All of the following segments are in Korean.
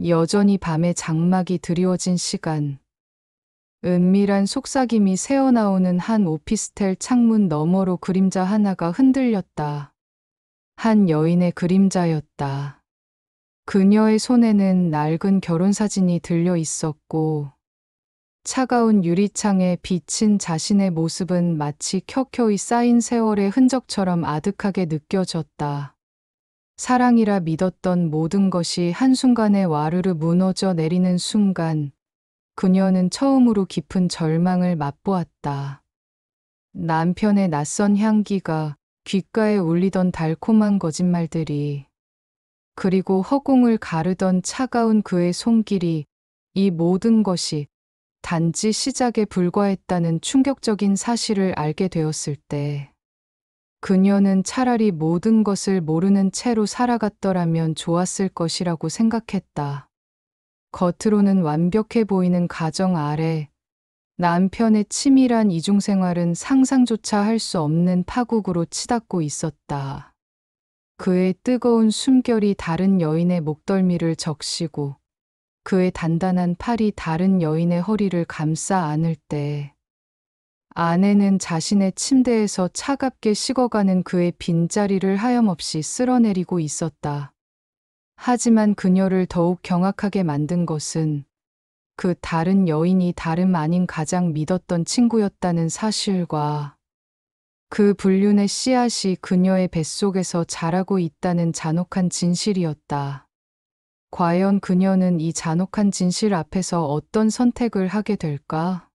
여전히 밤의 장막이 드리워진 시간. 은밀한 속삭임이 새어나오는 한 오피스텔 창문 너머로 그림자 하나가 흔들렸다. 한 여인의 그림자였다. 그녀의 손에는 낡은 결혼사진이 들려 있었고, 차가운 유리창에 비친 자신의 모습은 마치 켜켜이 쌓인 세월의 흔적처럼 아득하게 느껴졌다. 사랑이라 믿었던 모든 것이 한순간에 와르르 무너져 내리는 순간, 그녀는 처음으로 깊은 절망을 맛보았다. 남편의 낯선 향기가 귓가에 울리던 달콤한 거짓말들이, 그리고 허공을 가르던 차가운 그의 손길이, 이 모든 것이 단지 시작에 불과했다는 충격적인 사실을 알게 되었을 때, 그녀는 차라리 모든 것을 모르는 채로 살아갔더라면 좋았을 것이라고 생각했다. 겉으로는 완벽해 보이는 가정 아래 남편의 치밀한 이중생활은 상상조차 할 수 없는 파국으로 치닫고 있었다. 그의 뜨거운 숨결이 다른 여인의 목덜미를 적시고 그의 단단한 팔이 다른 여인의 허리를 감싸 안을 때 아내는 자신의 침대에서 차갑게 식어가는 그의 빈자리를 하염없이 쓸어내리고 있었다. 하지만 그녀를 더욱 경악하게 만든 것은 그 다른 여인이 다름 아닌 가장 믿었던 친구였다는 사실과 그 불륜의 씨앗이 그녀의 뱃속에서 자라고 있다는 잔혹한 진실이었다. 과연 그녀는 이 잔혹한 진실 앞에서 어떤 선택을 하게 될까?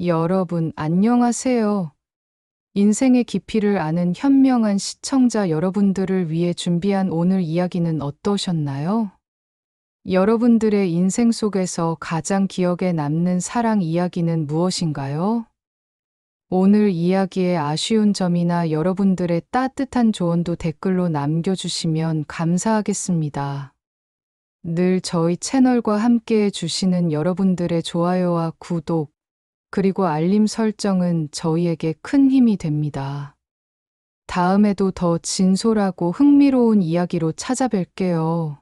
여러분, 안녕하세요. 인생의 깊이를 아는 현명한 시청자 여러분들을 위해 준비한 오늘 이야기는 어떠셨나요? 여러분들의 인생 속에서 가장 기억에 남는 사랑 이야기는 무엇인가요? 오늘 이야기의 아쉬운 점이나 여러분들의 따뜻한 조언도 댓글로 남겨주시면 감사하겠습니다. 늘 저희 채널과 함께 해주시는 여러분들의 좋아요와 구독, 그리고 알림 설정은 저희에게 큰 힘이 됩니다. 다음에도 더 진솔하고 흥미로운 이야기로 찾아뵐게요.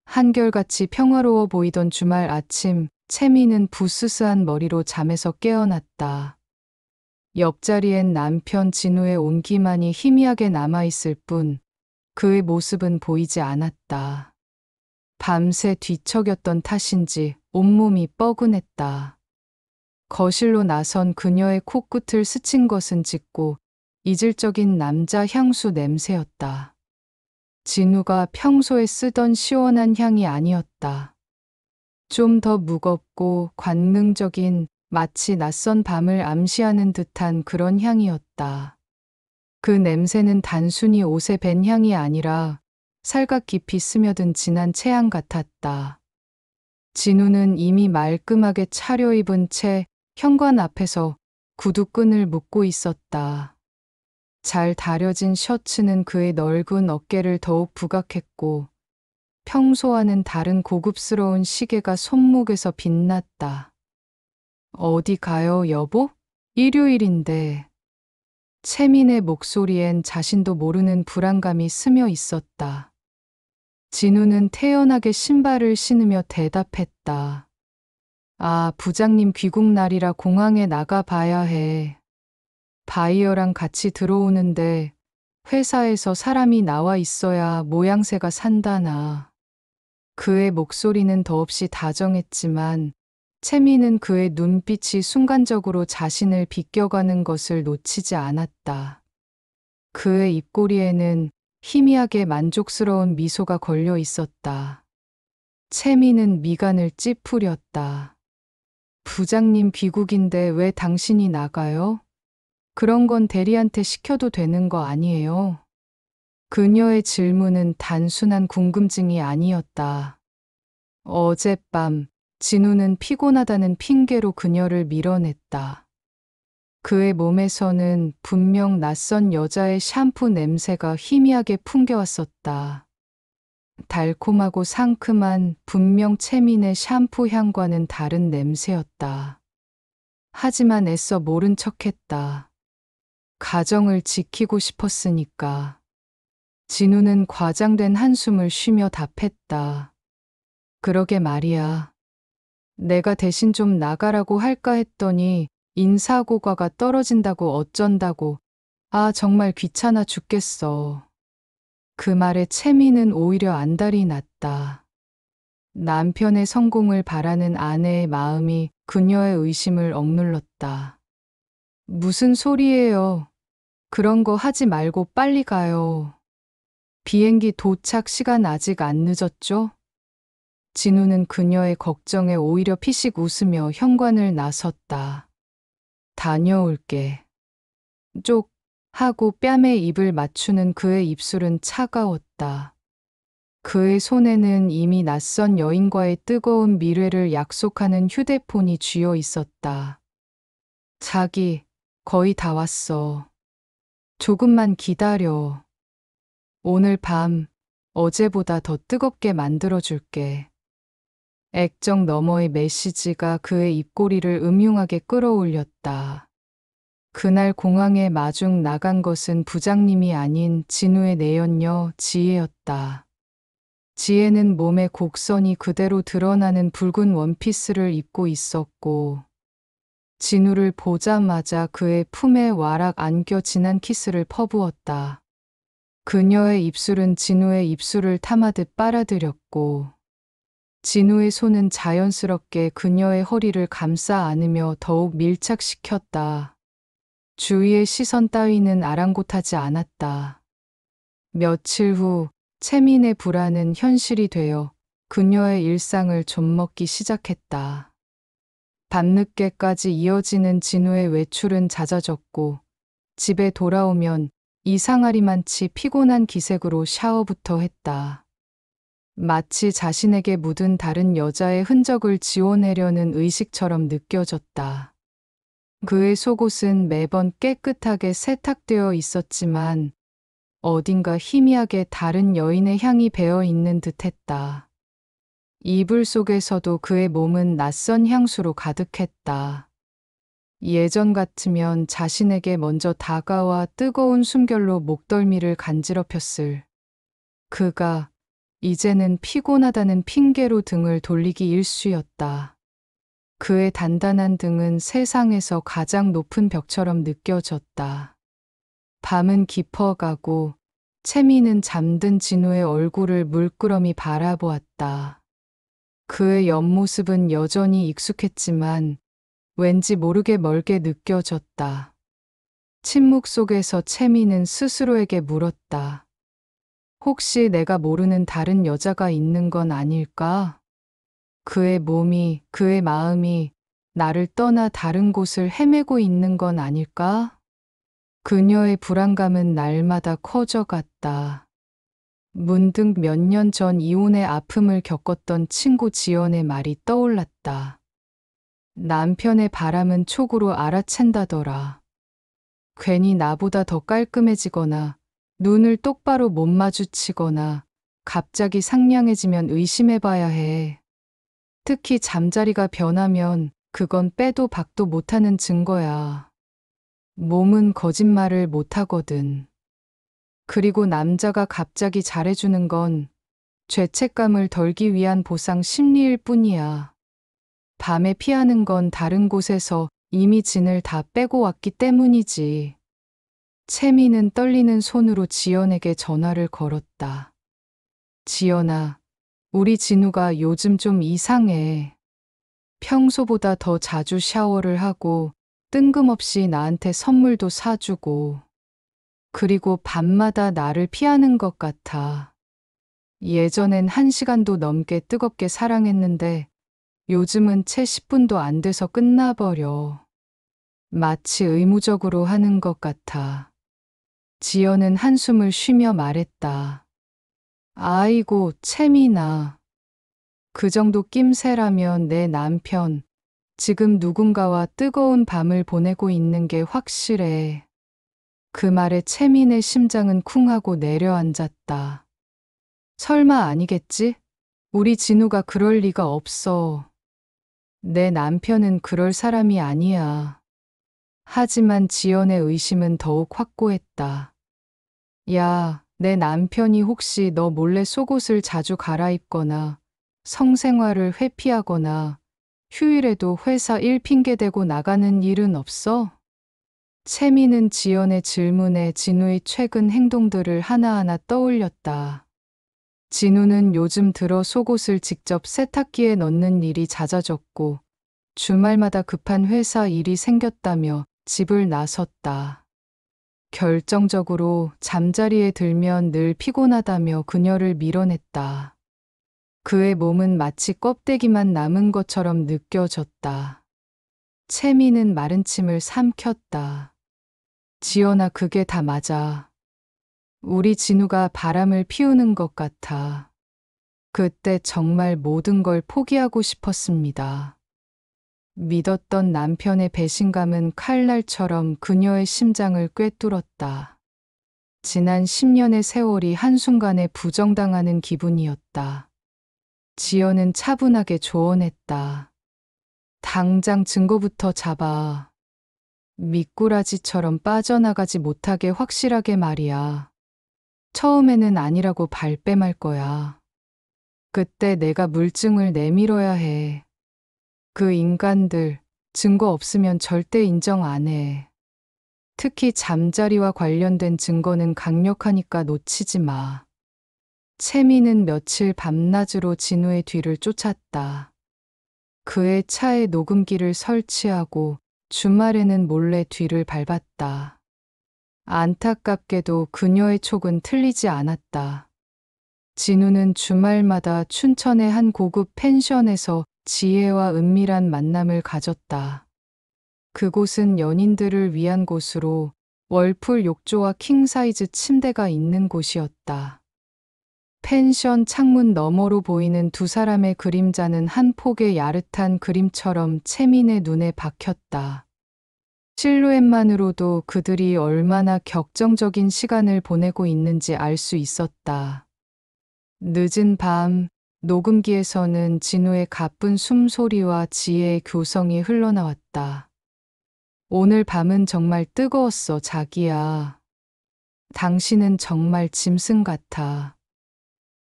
한결같이 평화로워 보이던 주말 아침, 채미는 부스스한 머리로 잠에서 깨어났다. 옆자리엔 남편 진우의 온기만이 희미하게 남아있을 뿐, 그의 모습은 보이지 않았다. 밤새 뒤척였던 탓인지 온몸이 뻐근했다. 거실로 나선 그녀의 코끝을 스친 것은 짙고 이질적인 남자 향수 냄새였다. 진우가 평소에 쓰던 시원한 향이 아니었다. 좀 더 무겁고 관능적인, 마치 낯선 밤을 암시하는 듯한 그런 향이었다. 그 냄새는 단순히 옷에 밴 향이 아니라 살갗 깊이 스며든 진한 체향 같았다. 진우는 이미 말끔하게 차려입은 채 현관 앞에서 구두끈을 묶고 있었다. 잘 다려진 셔츠는 그의 넓은 어깨를 더욱 부각했고 평소와는 다른 고급스러운 시계가 손목에서 빛났다. 어디 가요, 여보? 일요일인데. 채민의 목소리엔 자신도 모르는 불안감이 스며 있었다. 진우는 태연하게 신발을 신으며 대답했다. 아, 부장님 귀국 날이라 공항에 나가 봐야 해. 바이어랑 같이 들어오는데 회사에서 사람이 나와 있어야 모양새가 산다나. 그의 목소리는 더없이 다정했지만 채미는 그의 눈빛이 순간적으로 자신을 비껴가는 것을 놓치지 않았다. 그의 입꼬리에는 희미하게 만족스러운 미소가 걸려 있었다. 채미는 미간을 찌푸렸다. 부장님 귀국인데 왜 당신이 나가요? 그런 건 대리한테 시켜도 되는 거 아니에요? 그녀의 질문은 단순한 궁금증이 아니었다. 어젯밤 진우는 피곤하다는 핑계로 그녀를 밀어냈다. 그의 몸에서는 분명 낯선 여자의 샴푸 냄새가 희미하게 풍겨왔었다. 달콤하고 상큼한 분명 채민의 샴푸 향과는 다른 냄새였다. 하지만 애써 모른 척했다. 가정을 지키고 싶었으니까. 진우는 과장된 한숨을 쉬며 답했다. 그러게 말이야. 내가 대신 좀 나가라고 할까 했더니 인사고과가 떨어진다고 어쩐다고. 아, 정말 귀찮아 죽겠어. 그 말에 채미는 오히려 안달이 났다. 남편의 성공을 바라는 아내의 마음이 그녀의 의심을 억눌렀다. 무슨 소리예요? 그런 거 하지 말고 빨리 가요. 비행기 도착 시간 아직 안 늦었죠? 진우는 그녀의 걱정에 오히려 피식 웃으며 현관을 나섰다. 다녀올게. 쪽 하고 뺨에 입을 맞추는 그의 입술은 차가웠다. 그의 손에는 이미 낯선 여인과의 뜨거운 미래를 약속하는 휴대폰이 쥐어 있었다. 자기, 거의 다 왔어. 조금만 기다려. 오늘 밤, 어제보다 더 뜨겁게 만들어줄게. 액정 너머의 메시지가 그의 입꼬리를 음흉하게 끌어올렸다. 그날 공항에 마중 나간 것은 부장님이 아닌 진우의 내연녀 지혜였다. 지혜는 몸에 곡선이 그대로 드러나는 붉은 원피스를 입고 있었고, 진우를 보자마자 그의 품에 와락 안겨 진한 키스를 퍼부었다. 그녀의 입술은 진우의 입술을 탐하듯 빨아들였고, 진우의 손은 자연스럽게 그녀의 허리를 감싸 안으며 더욱 밀착시켰다. 주위의 시선 따위는 아랑곳하지 않았다. 며칠 후 채민의 불안은 현실이 되어 그녀의 일상을 좀먹기 시작했다. 밤늦게까지 이어지는 진우의 외출은 잦아졌고 집에 돌아오면 이상하리만치 피곤한 기색으로 샤워부터 했다. 마치 자신에게 묻은 다른 여자의 흔적을 지워내려는 의식처럼 느껴졌다. 그의 속옷은 매번 깨끗하게 세탁되어 있었지만 어딘가 희미하게 다른 여인의 향이 배어 있는 듯했다. 이불 속에서도 그의 몸은 낯선 향수로 가득했다. 예전 같으면 자신에게 먼저 다가와 뜨거운 숨결로 목덜미를 간지럽혔을 그가 이제는 피곤하다는 핑계로 등을 돌리기 일쑤였다. 그의 단단한 등은 세상에서 가장 높은 벽처럼 느껴졌다. 밤은 깊어가고 채미는 잠든 진우의 얼굴을 물끄러미 바라보았다. 그의 옆모습은 여전히 익숙했지만 왠지 모르게 멀게 느껴졌다. 침묵 속에서 채미는 스스로에게 물었다. 혹시 내가 모르는 다른 여자가 있는 건 아닐까? 그의 몸이, 그의 마음이 나를 떠나 다른 곳을 헤매고 있는 건 아닐까? 그녀의 불안감은 날마다 커져갔다. 문득 몇 년 전 이혼의 아픔을 겪었던 친구 지연의 말이 떠올랐다. 남편의 바람은 촉으로 알아챈다더라. 괜히 나보다 더 깔끔해지거나 눈을 똑바로 못 마주치거나 갑자기 상냥해지면 의심해봐야 해. 특히 잠자리가 변하면 그건 빼도 박도 못하는 증거야. 몸은 거짓말을 못하거든. 그리고 남자가 갑자기 잘해주는 건 죄책감을 덜기 위한 보상 심리일 뿐이야. 밤에 피하는 건 다른 곳에서 이미 진을 다 빼고 왔기 때문이지. 채미는 떨리는 손으로 지연에게 전화를 걸었다. 지연아, 우리 진우가 요즘 좀 이상해. 평소보다 더 자주 샤워를 하고 뜬금없이 나한테 선물도 사주고 그리고 밤마다 나를 피하는 것 같아. 예전엔 1시간도 넘게 뜨겁게 사랑했는데 요즘은 채 10분도 안 돼서 끝나버려. 마치 의무적으로 하는 것 같아. 지연은 한숨을 쉬며 말했다. 아이고, 채미나. 그 정도 낌새라면 내 남편, 지금 누군가와 뜨거운 밤을 보내고 있는 게 확실해. 그 말에 채민의 심장은 쿵하고 내려앉았다. 설마 아니겠지? 우리 진우가 그럴 리가 없어. 내 남편은 그럴 사람이 아니야. 하지만 지연의 의심은 더욱 확고했다. 야, 내 남편이 혹시 너 몰래 속옷을 자주 갈아입거나 성생활을 회피하거나 휴일에도 회사 일 핑계대고 나가는 일은 없어? 채미는 지연의 질문에 진우의 최근 행동들을 하나하나 떠올렸다. 진우는 요즘 들어 속옷을 직접 세탁기에 넣는 일이 잦아졌고 주말마다 급한 회사 일이 생겼다며 집을 나섰다. 결정적으로 잠자리에 들면 늘 피곤하다며 그녀를 밀어냈다. 그의 몸은 마치 껍데기만 남은 것처럼 느껴졌다. 채미는 마른 침을 삼켰다. 지연아, 그게 다 맞아. 우리 진우가 바람을 피우는 것 같아. 그때 정말 모든 걸 포기하고 싶었습니다. 믿었던 남편의 배신감은 칼날처럼 그녀의 심장을 꿰뚫었다. 지난 10년의 세월이 한순간에 부정당하는 기분이었다. 지연은 차분하게 조언했다. 당장 증거부터 잡아. 미꾸라지처럼 빠져나가지 못하게 확실하게 말이야. 처음에는 아니라고 발뺌할 거야. 그때 내가 물증을 내밀어야 해. 그 인간들 증거 없으면 절대 인정 안 해. 특히 잠자리와 관련된 증거는 강력하니까 놓치지 마. 채미는 며칠 밤낮으로 진우의 뒤를 쫓았다. 그의 차에 녹음기를 설치하고 주말에는 몰래 뒤를 밟았다. 안타깝게도 그녀의 촉은 틀리지 않았다. 진우는 주말마다 춘천의 한 고급 펜션에서 지혜와 은밀한 만남을 가졌다. 그곳은 연인들을 위한 곳으로 월풀 욕조와 킹사이즈 침대가 있는 곳이었다. 펜션 창문 너머로 보이는 두 사람의 그림자는 한 폭의 야릇한 그림처럼 채민의 눈에 박혔다. 실루엣만으로도 그들이 얼마나 격정적인 시간을 보내고 있는지 알 수 있었다. 늦은 밤, 녹음기에서는 진우의 가쁜 숨소리와 지혜의 교성이 흘러나왔다. 오늘 밤은 정말 뜨거웠어, 자기야. 당신은 정말 짐승 같아.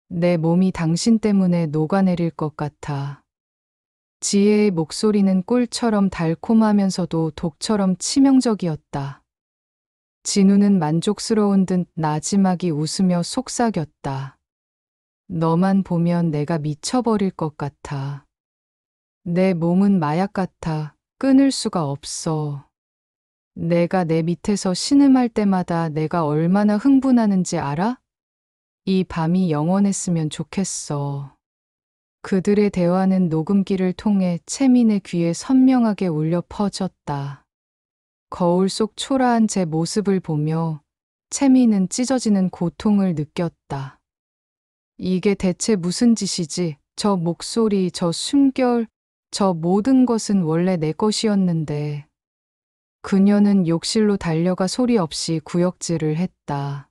내 몸이 당신 때문에 녹아내릴 것 같아. 지혜의 목소리는 꿀처럼 달콤하면서도 독처럼 치명적이었다. 진우는 만족스러운 듯 나지막이 웃으며 속삭였다. 너만 보면 내가 미쳐버릴 것 같아. 내 몸은 마약 같아. 끊을 수가 없어. 내가 내 밑에서 신음할 때마다 내가 얼마나 흥분하는지 알아? 이 밤이 영원했으면 좋겠어. 그들의 대화는 녹음기를 통해 채민의 귀에 선명하게 울려 퍼졌다. 거울 속 초라한 제 모습을 보며 채민은 찢어지는 고통을 느꼈다. 이게 대체 무슨 짓이지? 저 목소리, 저 숨결, 저 모든 것은 원래 내 것이었는데. 그녀는 욕실로 달려가 소리 없이 구역질을 했다.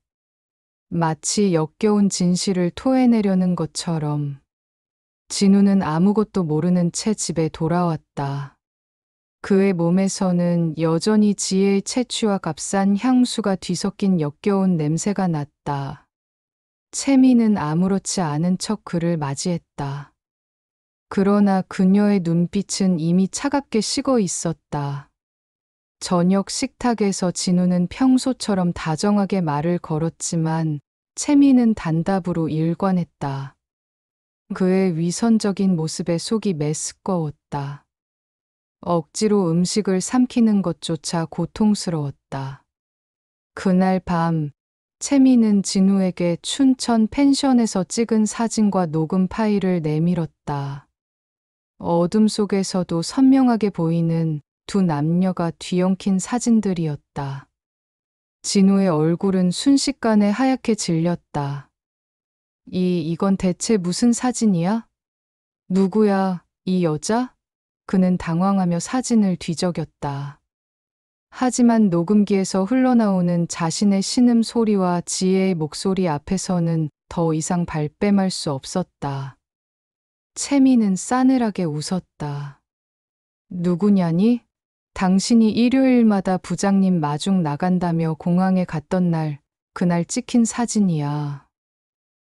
마치 역겨운 진실을 토해내려는 것처럼. 진우는 아무것도 모르는 채 집에 돌아왔다. 그의 몸에서는 여전히 지혜의 채취와 값싼 향수가 뒤섞인 역겨운 냄새가 났다. 채미는 아무렇지 않은 척 그를 맞이했다. 그러나 그녀의 눈빛은 이미 차갑게 식어 있었다. 저녁 식탁에서 진우는 평소처럼 다정하게 말을 걸었지만 채미는 단답으로 일관했다. 그의 위선적인 모습에 속이 메스꺼웠다. 억지로 음식을 삼키는 것조차 고통스러웠다. 그날 밤 채미는 진우에게 춘천 펜션에서 찍은 사진과 녹음 파일을 내밀었다. 어둠 속에서도 선명하게 보이는 두 남녀가 뒤엉킨 사진들이었다. 진우의 얼굴은 순식간에 하얗게 질렸다. 이건 대체 무슨 사진이야? 누구야, 이 여자? 그는 당황하며 사진을 뒤적였다. 하지만 녹음기에서 흘러나오는 자신의 신음 소리와 지혜의 목소리 앞에서는 더 이상 발뺌할 수 없었다. 채미는 싸늘하게 웃었다. 누구냐니? 당신이 일요일마다 부장님 마중 나간다며 공항에 갔던 날, 그날 찍힌 사진이야.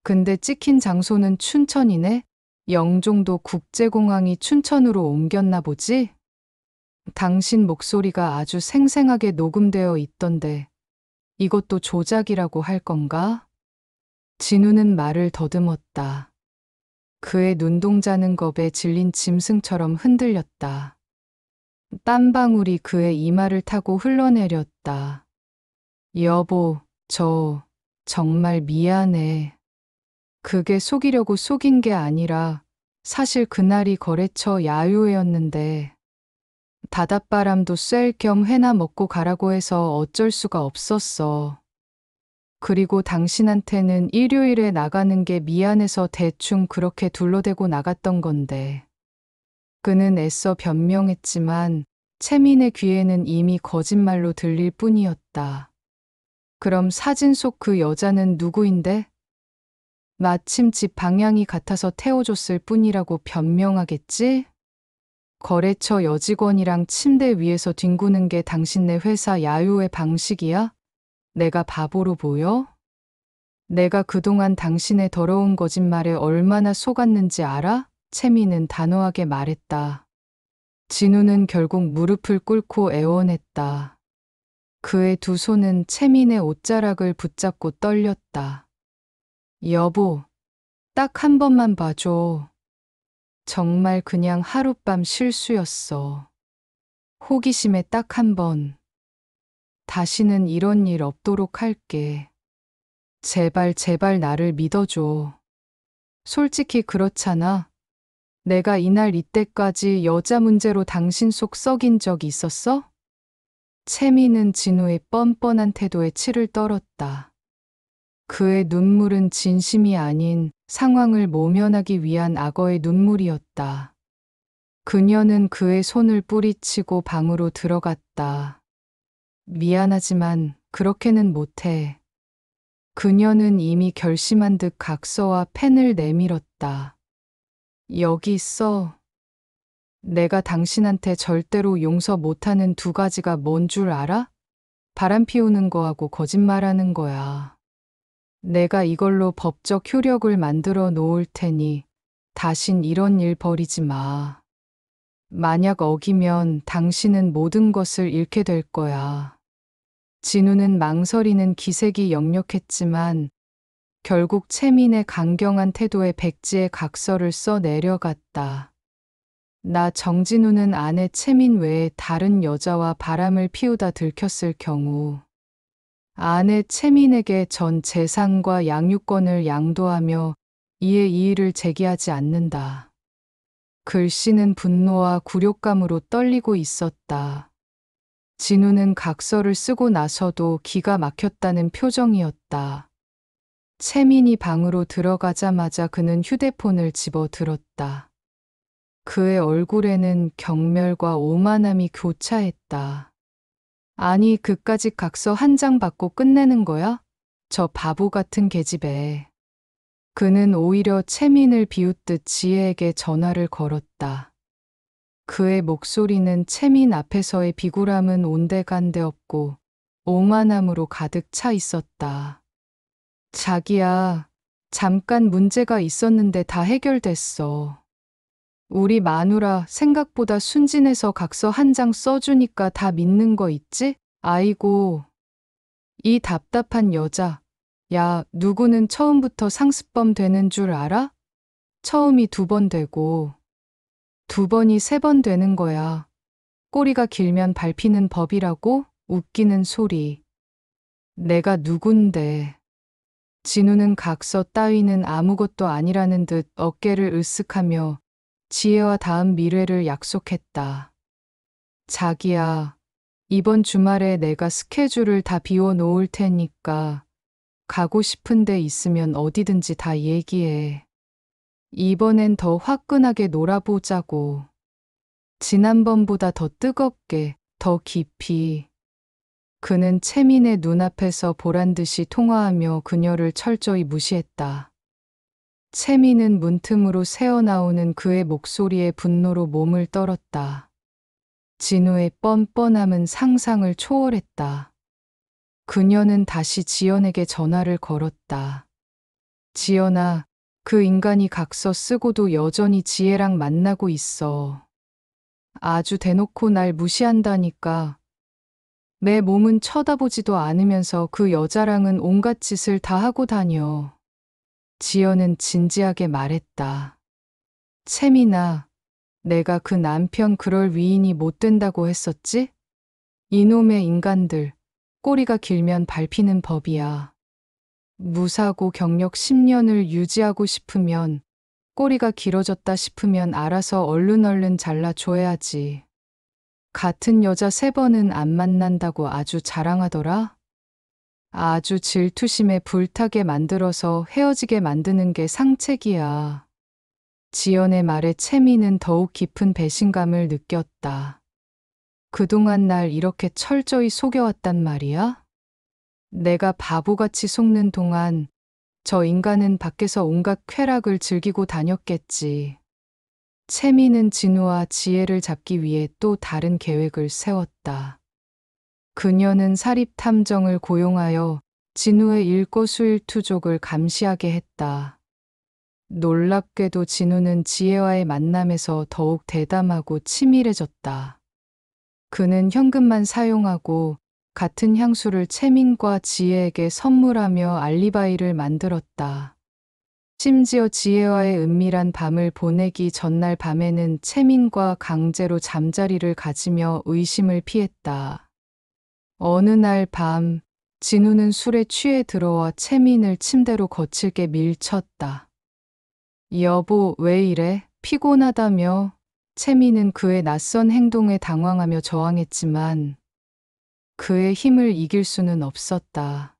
근데 찍힌 장소는 춘천이네? 영종도 국제공항이 춘천으로 옮겼나 보지? 당신 목소리가 아주 생생하게 녹음되어 있던데 이것도 조작이라고 할 건가? 진우는 말을 더듬었다. 그의 눈동자는 겁에 질린 짐승처럼 흔들렸다. 땀방울이 그의 이마를 타고 흘러내렸다. 여보, 저 정말 미안해. 그게 속이려고 속인 게 아니라 사실 그날이 거래처 야유회였는데 바닷바람도 쐴 겸 회나 먹고 가라고 해서 어쩔 수가 없었어. 그리고 당신한테는 일요일에 나가는 게 미안해서 대충 그렇게 둘러대고 나갔던 건데. 그는 애써 변명했지만 채민의 귀에는 이미 거짓말로 들릴 뿐이었다. 그럼 사진 속 그 여자는 누구인데? 마침 집 방향이 같아서 태워줬을 뿐이라고 변명하겠지? 거래처 여직원이랑 침대 위에서 뒹구는 게 당신네 회사 야유회 방식이야? 내가 바보로 보여? 내가 그동안 당신의 더러운 거짓말에 얼마나 속았는지 알아? 채미는 단호하게 말했다. 진우는 결국 무릎을 꿇고 애원했다. 그의 두 손은 채민의 옷자락을 붙잡고 떨렸다. 여보, 딱 한 번만 봐줘. 정말 그냥 하룻밤 실수였어. 호기심에 딱 한 번. 다시는 이런 일 없도록 할게. 제발 제발 나를 믿어줘. 솔직히 그렇잖아. 내가 이날 이때까지 여자 문제로 당신 속 썩인 적 있었어? 채미는 진우의 뻔뻔한 태도에 치를 떨었다. 그의 눈물은 진심이 아닌 상황을 모면하기 위한 악어의 눈물이었다. 그녀는 그의 손을 뿌리치고 방으로 들어갔다. 미안하지만 그렇게는 못해. 그녀는 이미 결심한 듯 각서와 펜을 내밀었다. 여기 있어. 내가 당신한테 절대로 용서 못하는 두 가지가 뭔 줄 알아? 바람 피우는 거하고 거짓말하는 거야. 내가 이걸로 법적 효력을 만들어 놓을 테니 다신 이런 일 벌이지 마. 만약 어기면 당신은 모든 것을 잃게 될 거야. 진우는 망설이는 기색이 역력했지만 결국 채민의 강경한 태도에 백지의 각서를 써 내려갔다. 나 정진우는 아내 채민 외에 다른 여자와 바람을 피우다 들켰을 경우 아내 채민에게 전 재산과 양육권을 양도하며 이에 이의를 제기하지 않는다. 글씨는 분노와 굴욕감으로 떨리고 있었다. 진우는 각서를 쓰고 나서도 기가 막혔다는 표정이었다. 채민이 방으로 들어가자마자 그는 휴대폰을 집어 들었다. 그의 얼굴에는 경멸과 오만함이 교차했다. 아니, 그까짓 각서 한 장 받고 끝내는 거야? 저 바보 같은 계집애. 그는 오히려 채민을 비웃듯 지혜에게 전화를 걸었다. 그의 목소리는 채민 앞에서의 비굴함은 온데간데 없고 오만함으로 가득 차 있었다. 자기야, 잠깐 문제가 있었는데 다 해결됐어. 우리 마누라 생각보다 순진해서 각서 한 장 써주니까 다 믿는 거 있지? 아이고, 이 답답한 여자. 야, 누구는 처음부터 상습범 되는 줄 알아? 처음이 2번 되고 2번이 3번 되는 거야. 꼬리가 길면 밟히는 법이라고? 웃기는 소리. 내가 누군데. 진우는 각서 따위는 아무것도 아니라는 듯 어깨를 으쓱하며 지혜와 다음 미래를 약속했다. 자기야, 이번 주말에 내가 스케줄을 다 비워 놓을 테니까 가고 싶은 데 있으면 어디든지 다 얘기해. 이번엔 더 화끈하게 놀아보자고. 지난번보다 더 뜨겁게, 더 깊이. 그는 채민의 눈앞에서 보란듯이 통화하며 그녀를 철저히 무시했다. 채민은 문틈으로 새어나오는 그의 목소리에 분노로 몸을 떨었다. 진우의 뻔뻔함은 상상을 초월했다. 그녀는 다시 지연에게 전화를 걸었다. 지연아, 그 인간이 각서 쓰고도 여전히 지혜랑 만나고 있어. 아주 대놓고 날 무시한다니까. 내 몸은 쳐다보지도 않으면서 그 여자랑은 온갖 짓을 다 하고 다녀. 지연은 진지하게 말했다. 채민아, 내가 그 남편 그럴 위인이 못 된다고 했었지? 이놈의 인간들, 꼬리가 길면 밟히는 법이야. 무사고 경력 10년을 유지하고 싶으면, 꼬리가 길어졌다 싶으면 알아서 얼른 잘라줘야지. 같은 여자 3번은 안 만난다고 아주 자랑하더라? 아주 질투심에 불타게 만들어서 헤어지게 만드는 게 상책이야. 지연의 말에 채미는 더욱 깊은 배신감을 느꼈다. 그동안 날 이렇게 철저히 속여왔단 말이야? 내가 바보같이 속는 동안 저 인간은 밖에서 온갖 쾌락을 즐기고 다녔겠지. 채미는 진우와 지혜를 잡기 위해 또 다른 계획을 세웠다. 그녀는 사립탐정을 고용하여 진우의 일거수일투족을 감시하게 했다. 놀랍게도 진우는 지혜와의 만남에서 더욱 대담하고 치밀해졌다. 그는 현금만 사용하고 같은 향수를 채민과 지혜에게 선물하며 알리바이를 만들었다. 심지어 지혜와의 은밀한 밤을 보내기 전날 밤에는 채민과 강제로 잠자리를 가지며 의심을 피했다. 어느 날 밤, 진우는 술에 취해 들어와 채민을 침대로 거칠게 밀쳤다. 여보, 왜 이래? 피곤하다며? 채민은 그의 낯선 행동에 당황하며 저항했지만 그의 힘을 이길 수는 없었다.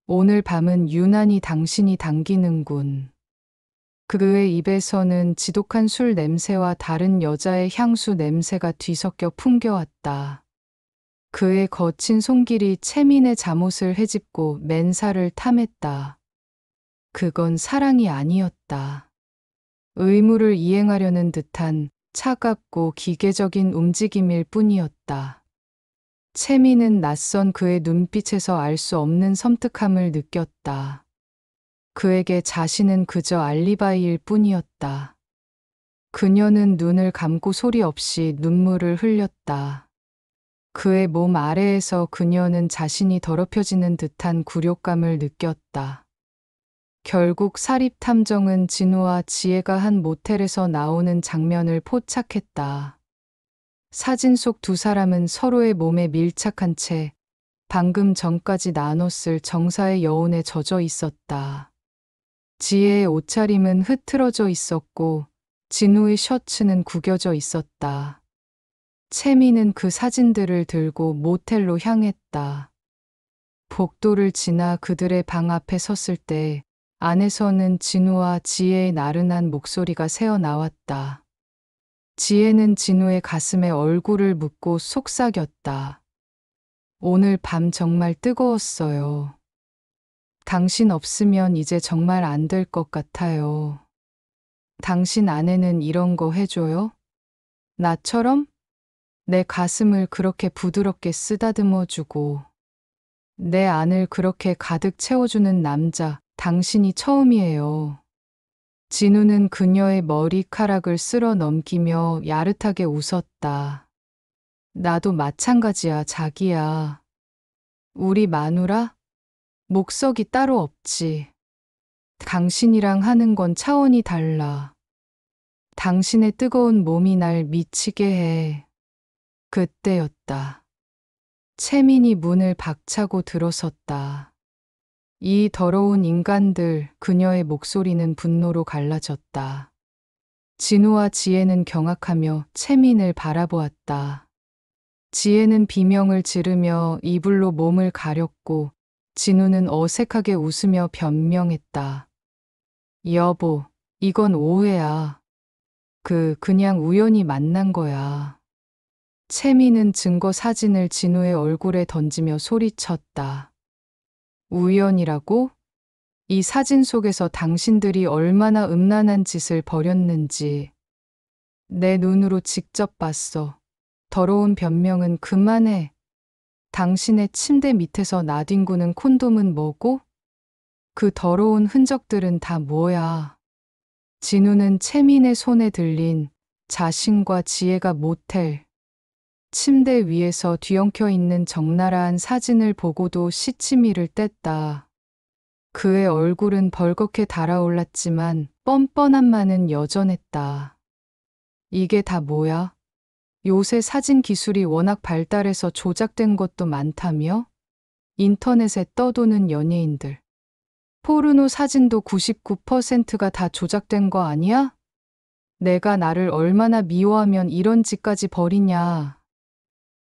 오늘 밤은 유난히 당신이 당기는군. 그의 입에서는 지독한 술 냄새와 다른 여자의 향수 냄새가 뒤섞여 풍겨왔다. 그의 거친 손길이 채민의 잠옷을 헤집고 맨살을 탐했다. 그건 사랑이 아니었다. 의무를 이행하려는 듯한 차갑고 기계적인 움직임일 뿐이었다. 채미는 낯선 그의 눈빛에서 알 수 없는 섬뜩함을 느꼈다. 그에게 자신은 그저 알리바이일 뿐이었다. 그녀는 눈을 감고 소리 없이 눈물을 흘렸다. 그의 몸 아래에서 그녀는 자신이 더럽혀지는 듯한 굴욕감을 느꼈다. 결국 사립탐정은 진우와 지혜가 한 모텔에서 나오는 장면을 포착했다. 사진 속 두 사람은 서로의 몸에 밀착한 채 방금 전까지 나눴을 정사의 여운에 젖어 있었다. 지혜의 옷차림은 흐트러져 있었고 진우의 셔츠는 구겨져 있었다. 채미는 그 사진들을 들고 모텔로 향했다. 복도를 지나 그들의 방 앞에 섰을 때 안에서는 진우와 지혜의 나른한 목소리가 새어나왔다. 지혜는 진우의 가슴에 얼굴을 묻고 속삭였다. 오늘 밤 정말 뜨거웠어요. 당신 없으면 이제 정말 안 될 것 같아요. 당신 아내는 이런 거 해줘요? 나처럼? 내 가슴을 그렇게 부드럽게 쓰다듬어주고 내 안을 그렇게 가득 채워주는 남자, 당신이 처음이에요. 진우는 그녀의 머리카락을 쓸어 넘기며 야릇하게 웃었다. 나도 마찬가지야, 자기야. 우리 마누라? 목석이 따로 없지. 당신이랑 하는 건 차원이 달라. 당신의 뜨거운 몸이 날 미치게 해. 그때였다. 채민이 문을 박차고 들어섰다. 이 더러운 인간들, 그녀의 목소리는 분노로 갈라졌다. 진우와 지혜는 경악하며 채민을 바라보았다. 지혜는 비명을 지르며 이불로 몸을 가렸고 진우는 어색하게 웃으며 변명했다. 여보, 이건 오해야. 그냥 우연히 만난 거야. 채민은 증거 사진을 진우의 얼굴에 던지며 소리쳤다. 우연이라고? 이 사진 속에서 당신들이 얼마나 음란한 짓을 벌였는지 내 눈으로 직접 봤어. 더러운 변명은 그만해. 당신의 침대 밑에서 나뒹구는 콘돔은 뭐고? 그 더러운 흔적들은 다 뭐야? 진우는 채민의 손에 들린 자신과 지혜가 모텔 침대 위에서 뒤엉켜 있는 적나라한 사진을 보고도 시치미를 뗐다. 그의 얼굴은 벌겋게 달아올랐지만 뻔뻔함만은 여전했다. 이게 다 뭐야? 요새 사진 기술이 워낙 발달해서 조작된 것도 많다며? 인터넷에 떠도는 연예인들. 포르노 사진도 99%가 다 조작된 거 아니야? 내가 나를 얼마나 미워하면 이런 짓까지 벌이냐.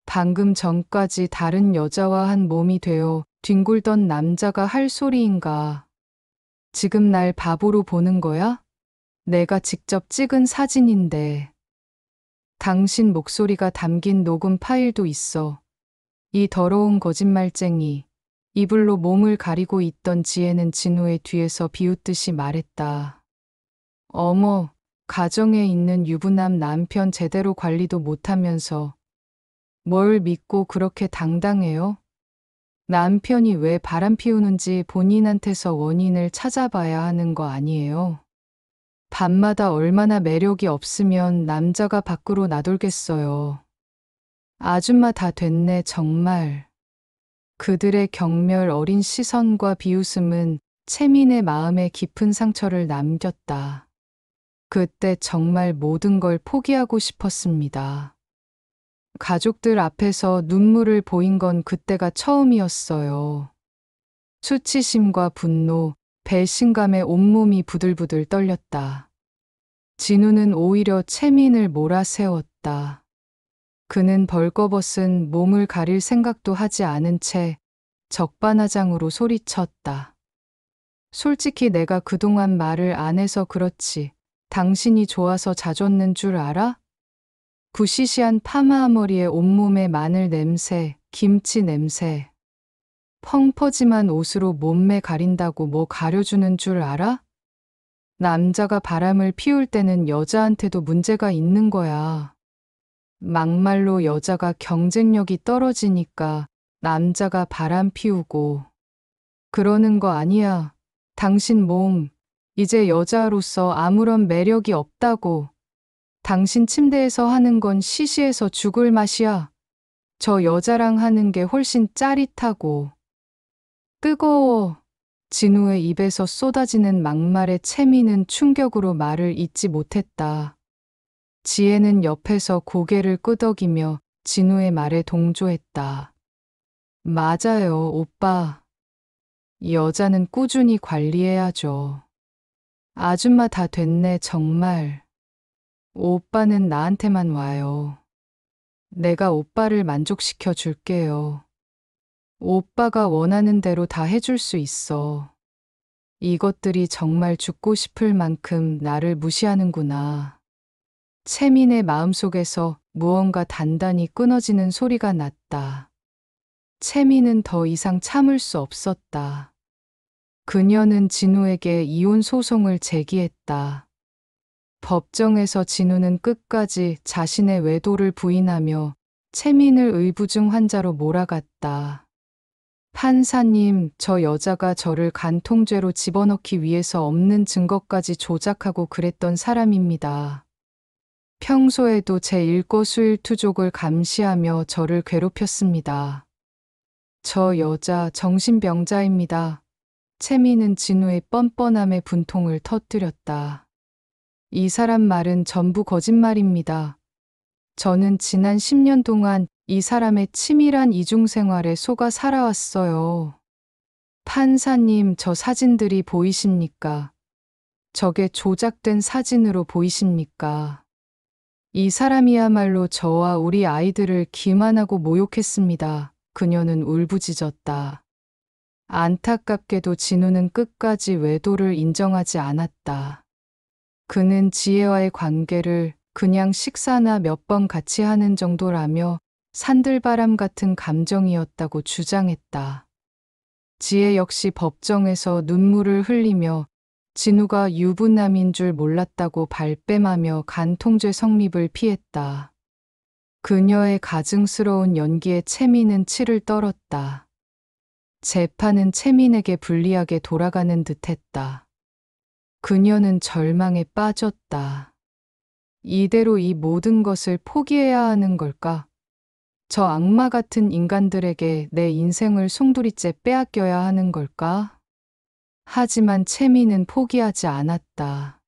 방금 전까지 다른 여자와 한 몸이 되어 뒹굴던 남자가 할 소리인가. 지금 날 바보로 보는 거야? 내가 직접 찍은 사진인데. 당신 목소리가 담긴 녹음 파일도 있어. 이 더러운 거짓말쟁이. 이불로 몸을 가리고 있던 지혜는 진우의 뒤에서 비웃듯이 말했다. 어머, 가정에 있는 유부남 남편 제대로 관리도 못하면서 뭘 믿고 그렇게 당당해요? 남편이 왜 바람 피우는지 본인한테서 원인을 찾아봐야 하는 거 아니에요? 밤마다 얼마나 매력이 없으면 남자가 밖으로 나돌겠어요. 아줌마 다 됐네, 정말. 그들의 경멸 어린 시선과 비웃음은 채민의 마음에 깊은 상처를 남겼다. 그때 정말 모든 걸 포기하고 싶었습니다. 가족들 앞에서 눈물을 보인 건 그때가 처음이었어요. 수치심과 분노, 배신감에 온몸이 부들부들 떨렸다. 진우는 오히려 채민을 몰아세웠다. 그는 벌거벗은 몸을 가릴 생각도 하지 않은 채 적반하장으로 소리쳤다. 솔직히 내가 그동안 말을 안 해서 그렇지. 당신이 좋아서 자줬는 줄 알아? 부시시한 파마 머리에 온몸에 마늘 냄새, 김치 냄새. 펑퍼짐한 옷으로 몸매 가린다고 뭐 가려주는 줄 알아? 남자가 바람을 피울 때는 여자한테도 문제가 있는 거야. 막말로 여자가 경쟁력이 떨어지니까 남자가 바람 피우고. 그러는 거 아니야. 당신 몸, 이제 여자로서 아무런 매력이 없다고. 당신 침대에서 하는 건 시시해서 죽을 맛이야. 저 여자랑 하는 게 훨씬 짜릿하고. 뜨거워. 진우의 입에서 쏟아지는 막말에 채미는 충격으로 말을 잇지 못했다. 지혜는 옆에서 고개를 끄덕이며 진우의 말에 동조했다. 맞아요, 오빠. 여자는 꾸준히 관리해야죠. 아줌마 다 됐네, 정말. 오빠는 나한테만 와요. 내가 오빠를 만족시켜 줄게요. 오빠가 원하는 대로 다 해줄 수 있어. 이것들이 정말 죽고 싶을 만큼 나를 무시하는구나. 채민의 마음속에서 무언가 단단히 끊어지는 소리가 났다. 채민은 더 이상 참을 수 없었다. 그녀는 진우에게 이혼 소송을 제기했다. 법정에서 진우는 끝까지 자신의 외도를 부인하며 채민을 의부증 환자로 몰아갔다. 판사님, 저 여자가 저를 간통죄로 집어넣기 위해서 없는 증거까지 조작하고 그랬던 사람입니다. 평소에도 제 일거수일투족을 감시하며 저를 괴롭혔습니다. 저 여자 정신병자입니다. 채미는 진우의 뻔뻔함에 분통을 터뜨렸다. 이 사람 말은 전부 거짓말입니다. 저는 지난 10년 동안 이 사람의 치밀한 이중생활에 속아 살아왔어요. 판사님, 저 사진들이 보이십니까? 저게 조작된 사진으로 보이십니까? 이 사람이야말로 저와 우리 아이들을 기만하고 모욕했습니다. 그녀는 울부짖었다. 안타깝게도 진우는 끝까지 외도를 인정하지 않았다. 그는 지혜와의 관계를 그냥 식사나 몇 번 같이 하는 정도라며 산들바람 같은 감정이었다고 주장했다. 지혜 역시 법정에서 눈물을 흘리며 진우가 유부남인 줄 몰랐다고 발뺌하며 간통죄 성립을 피했다. 그녀의 가증스러운 연기에 채미는 치를 떨었다. 재판은 채민에게 불리하게 돌아가는 듯했다. 그녀는 절망에 빠졌다. 이대로 이 모든 것을 포기해야 하는 걸까? 저 악마 같은 인간들에게 내 인생을 송두리째 빼앗겨야 하는 걸까? 하지만 채미는 포기하지 않았다.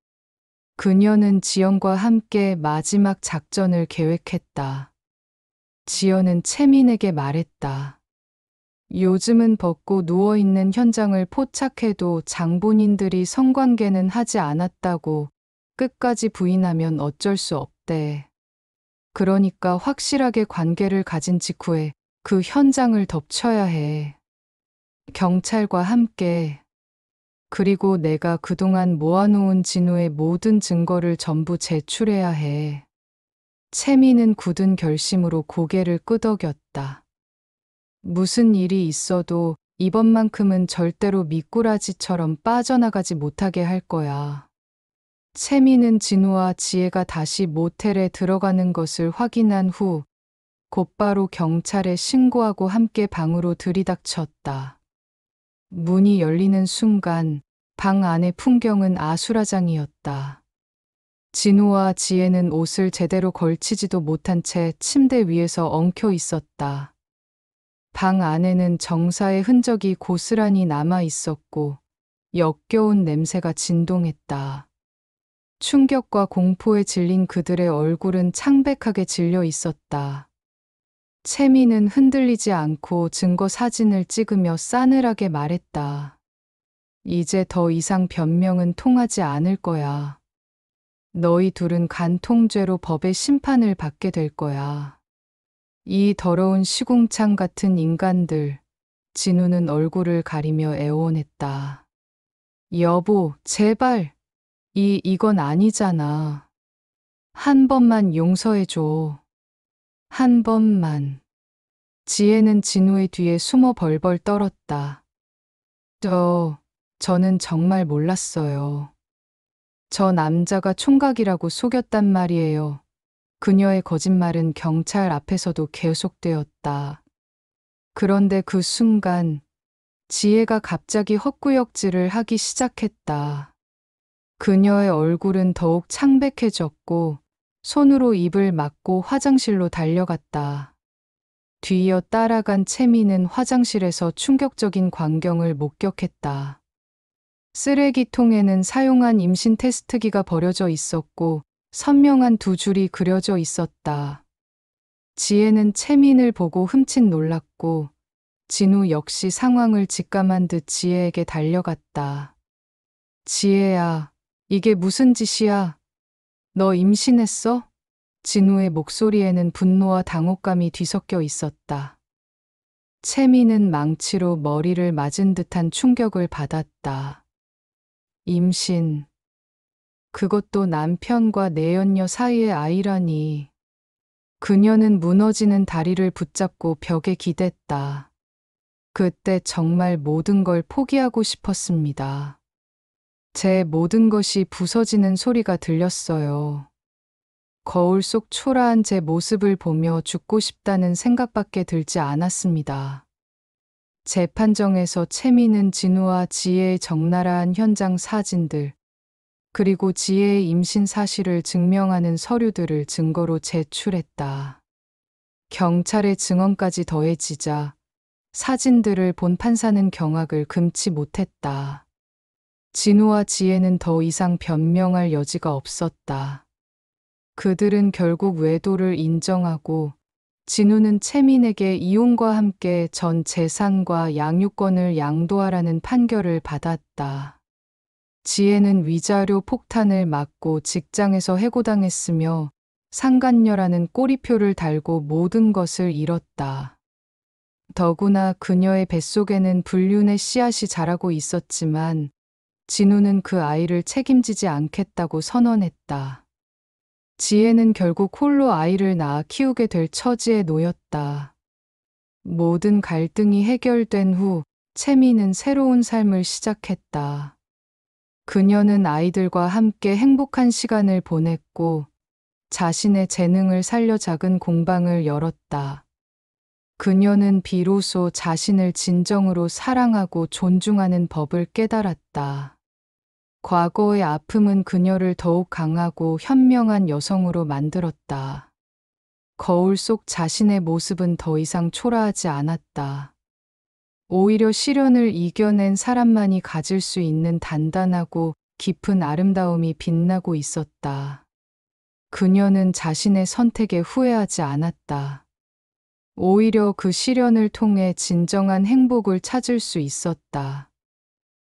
그녀는 지연과 함께 마지막 작전을 계획했다. 지연은 채민에게 말했다. 요즘은 벗고 누워있는 현장을 포착해도 장본인들이 성관계는 하지 않았다고 끝까지 부인하면 어쩔 수 없대. 그러니까 확실하게 관계를 가진 직후에 그 현장을 덮쳐야 해. 경찰과 함께. 그리고 내가 그동안 모아놓은 진우의 모든 증거를 전부 제출해야 해. 채미는 굳은 결심으로 고개를 끄덕였다. 무슨 일이 있어도 이번만큼은 절대로 미꾸라지처럼 빠져나가지 못하게 할 거야. 채미는 진우와 지혜가 다시 모텔에 들어가는 것을 확인한 후 곧바로 경찰에 신고하고 함께 방으로 들이닥쳤다. 문이 열리는 순간 방 안의 풍경은 아수라장이었다. 진우와 지혜는 옷을 제대로 걸치지도 못한 채 침대 위에서 엉켜 있었다. 방 안에는 정사의 흔적이 고스란히 남아 있었고 역겨운 냄새가 진동했다. 충격과 공포에 질린 그들의 얼굴은 창백하게 질려 있었다. 채미는 흔들리지 않고 증거 사진을 찍으며 싸늘하게 말했다. 이제 더 이상 변명은 통하지 않을 거야. 너희 둘은 간통죄로 법의 심판을 받게 될 거야. 이 더러운 시궁창 같은 인간들. 진우는 얼굴을 가리며 애원했다. 여보, 제발. 이건 아니잖아. 한 번만 용서해줘. 한 번만. 지혜는 진우의 뒤에 숨어 벌벌 떨었다. 저는 정말 몰랐어요. 저 남자가 총각이라고 속였단 말이에요. 그녀의 거짓말은 경찰 앞에서도 계속되었다. 그런데 그 순간 지혜가 갑자기 헛구역질을 하기 시작했다. 그녀의 얼굴은 더욱 창백해졌고 손으로 입을 막고 화장실로 달려갔다. 뒤이어 따라간 채미는 화장실에서 충격적인 광경을 목격했다. 쓰레기통에는 사용한 임신 테스트기가 버려져 있었고 선명한 두 줄이 그려져 있었다. 지혜는 채민을 보고 흠칫 놀랐고 진우 역시 상황을 직감한 듯 지혜에게 달려갔다. 지혜야, 이게 무슨 짓이야? 너 임신했어? 진우의 목소리에는 분노와 당혹감이 뒤섞여 있었다. 채민은 망치로 머리를 맞은 듯한 충격을 받았다. 임신. 그것도 남편과 내연녀 사이의 아이라니. 그녀는 무너지는 다리를 붙잡고 벽에 기댔다. 그때 정말 모든 걸 포기하고 싶었습니다. 제 모든 것이 부서지는 소리가 들렸어요. 거울 속 초라한 제 모습을 보며 죽고 싶다는 생각밖에 들지 않았습니다. 재판정에서 채미는 진우와 지혜의 적나라한 현장 사진들, 그리고 지혜의 임신 사실을 증명하는 서류들을 증거로 제출했다. 경찰의 증언까지 더해지자 사진들을 본 판사는 경악을 금치 못했다. 진우와 지혜는 더 이상 변명할 여지가 없었다. 그들은 결국 외도를 인정하고 진우는 채민에게 이혼과 함께 전 재산과 양육권을 양도하라는 판결을 받았다. 지혜는 위자료 폭탄을 맞고 직장에서 해고당했으며 상간녀라는 꼬리표를 달고 모든 것을 잃었다. 더구나 그녀의 뱃속에는 불륜의 씨앗이 자라고 있었지만 진우는 그 아이를 책임지지 않겠다고 선언했다. 지혜는 결국 홀로 아이를 낳아 키우게 될 처지에 놓였다. 모든 갈등이 해결된 후 채미는 새로운 삶을 시작했다. 그녀는 아이들과 함께 행복한 시간을 보냈고 자신의 재능을 살려 작은 공방을 열었다. 그녀는 비로소 자신을 진정으로 사랑하고 존중하는 법을 깨달았다. 과거의 아픔은 그녀를 더욱 강하고 현명한 여성으로 만들었다. 거울 속 자신의 모습은 더 이상 초라하지 않았다. 오히려 시련을 이겨낸 사람만이 가질 수 있는 단단하고 깊은 아름다움이 빛나고 있었다. 그녀는 자신의 선택에 후회하지 않았다. 오히려 그 시련을 통해 진정한 행복을 찾을 수 있었다.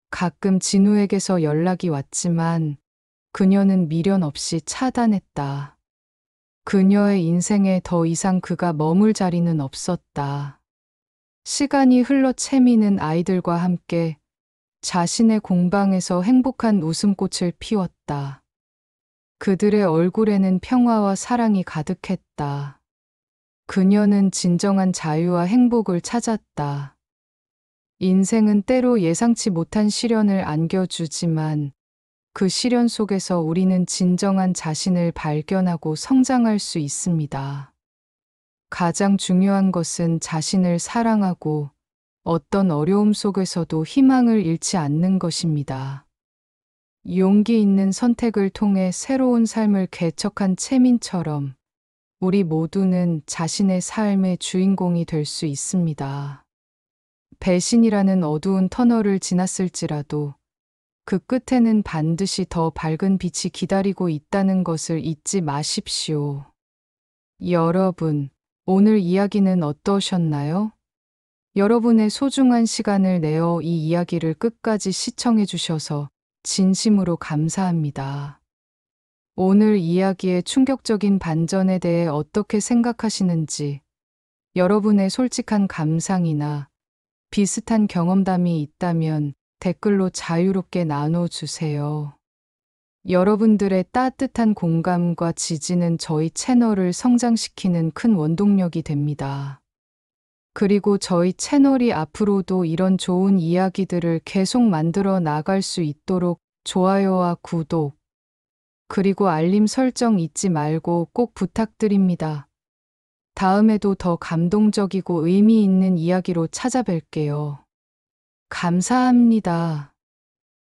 가끔 진우에게서 연락이 왔지만 그녀는 미련 없이 차단했다. 그녀의 인생에 더 이상 그가 머물 자리는 없었다. 시간이 흘러 채미는 아이들과 함께 자신의 공방에서 행복한 웃음꽃을 피웠다. 그들의 얼굴에는 평화와 사랑이 가득했다. 그녀는 진정한 자유와 행복을 찾았다. 인생은 때로 예상치 못한 시련을 안겨주지만 그 시련 속에서 우리는 진정한 자신을 발견하고 성장할 수 있습니다. 가장 중요한 것은 자신을 사랑하고 어떤 어려움 속에서도 희망을 잃지 않는 것입니다. 용기 있는 선택을 통해 새로운 삶을 개척한 채민처럼 우리 모두는 자신의 삶의 주인공이 될 수 있습니다. 배신이라는 어두운 터널을 지났을지라도 그 끝에는 반드시 더 밝은 빛이 기다리고 있다는 것을 잊지 마십시오. 여러분, 오늘 이야기는 어떠셨나요? 여러분의 소중한 시간을 내어 이 이야기를 끝까지 시청해 주셔서 진심으로 감사합니다. 오늘 이야기의 충격적인 반전에 대해 어떻게 생각하시는지, 여러분의 솔직한 감상이나 비슷한 경험담이 있다면 댓글로 자유롭게 나눠주세요. 여러분들의 따뜻한 공감과 지지는 저희 채널을 성장시키는 큰 원동력이 됩니다. 그리고 저희 채널이 앞으로도 이런 좋은 이야기들을 계속 만들어 나갈 수 있도록 좋아요와 구독, 그리고 알림 설정 잊지 말고 꼭 부탁드립니다. 다음에도 더 감동적이고 의미 있는 이야기로 찾아뵐게요. 감사합니다.